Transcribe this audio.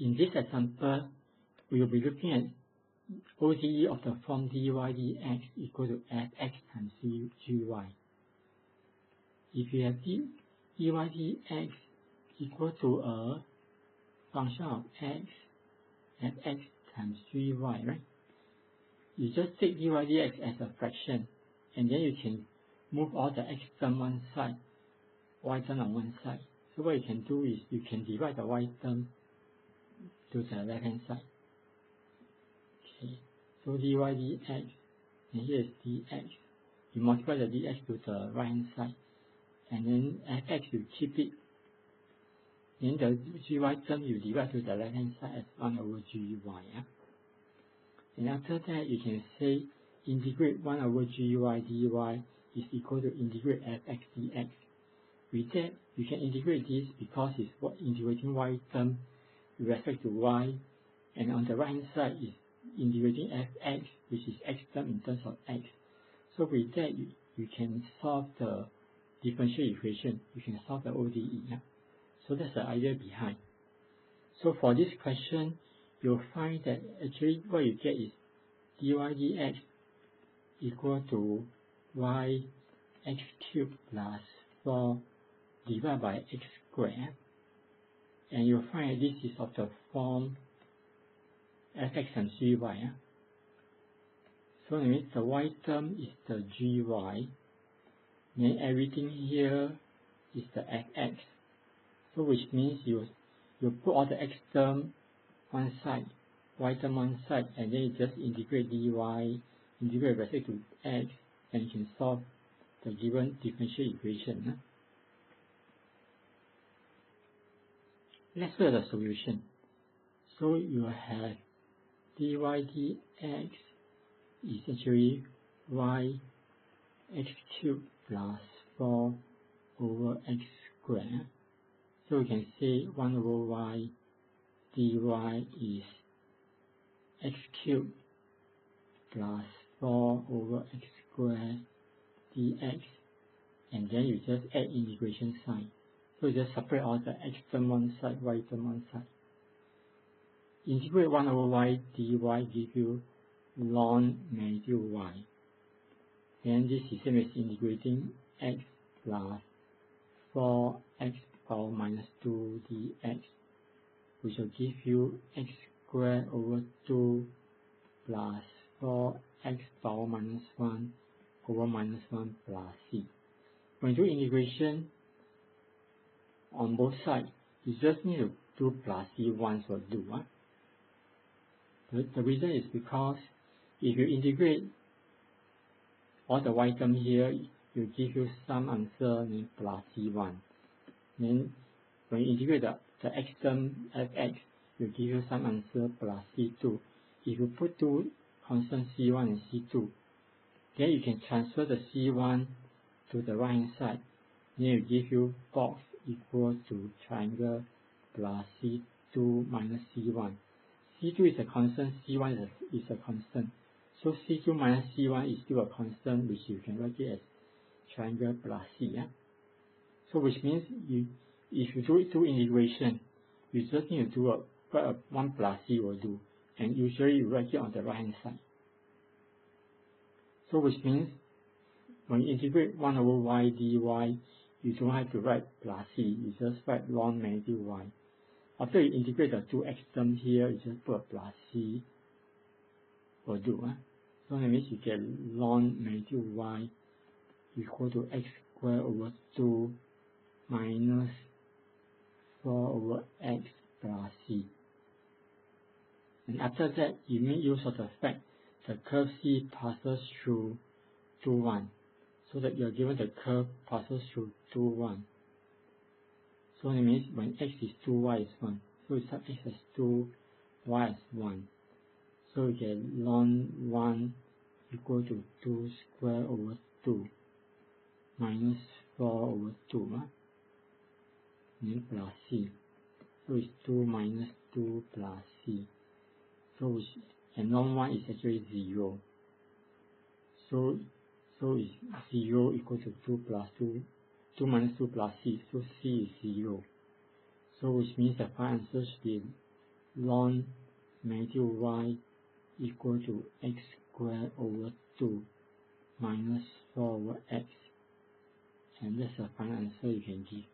In this example, we will be looking at ODE of the form dy dx equal to fx times gy. If you have dy dx equal to a function of x fx times gy, right? You just take dy dx as a fraction, and then you can move all the x term one side, y term on one side. So what you can do is you can divide the y term to the left hand side. Okay, so dy dx, and here is dx. You multiply the dx to the right hand side, and then fx you keep it. Then the gy term you divide to the left hand side as 1 over gy. Yeah? And after that you can say integrate 1 over gy dy is equal to integrate fx dx. With that you can integrate this because it's integrating y term with respect to y, and on the right hand side is integrating fx, which is x term in terms of x. So with that you can solve the differential equation, you can solve the ODE. Yeah? So that's the idea behind. So for this question, you'll find that actually what you get is dy dx equal to y x cubed plus 4 divided by x squared. And you'll find that this is of the form fx and gy. Yeah? So that means the y term is the gy, then everything here is the fx. So which means you put all the x term one side, y term one side, and then you just integrate dy, integrate with respect to x, and you can solve the given differential equation. Let's look at the solution. So you have dy dx is actually y x cubed plus 4 over x squared. So we can say 1 over y dy is x cubed plus 4 over x squared dx, and then you just add integration sign. So you just separate all the x term one side, y term one side. Integrate 1 over y dy give you ln magnitude y. Then this is same as integrating x plus 4x power minus 2 dx, which will give you x squared over 2 plus 4x power minus 1 over minus 1 plus c. When you do integration on both sides, you just need to do plus c once will do. The reason is because if you integrate all the y term here, it will give you some answer named plus c1. Then when you integrate the x term fx, will give you some answer plus c2. If you put two constants c1 and c2, then you can transfer the c1 to the right hand side. Then it will give you box equal to triangle plus c2 minus c1. c2 is a constant, c1 is a constant. So c2 minus c1 is still a constant, which you can write it as triangle plus c. Yeah? So which means if you do integration, you just need to do what 1 plus c will do, and usually you write it on the right hand side. So which means when you integrate 1 over y dy, you don't have to write plus c, you just write ln magnitude y. After you integrate the two x terms here, you just put a plus c will do. So that means you get ln magnitude y equal to x squared over 2 minus 4 over x plus c. And after that, you make use of the fact the curve c passes through 2, 1. So that you are given the curve passes through 2, 1. So that means when x is 2, y is 1. So we set x as 2, y as 1. So we get ln 1 equal to 2 squared over 2 minus 4 over 2. Then plus c. So it's 2 minus 2 plus c. So and ln 1 is actually 0. So it's 0 equal to 2 plus 2, 2 minus 2 plus c. So c is 0. So which means the final answer should be ln magnitude y equal to x squared over 2 minus 4 over x, and that's the final answer you can give.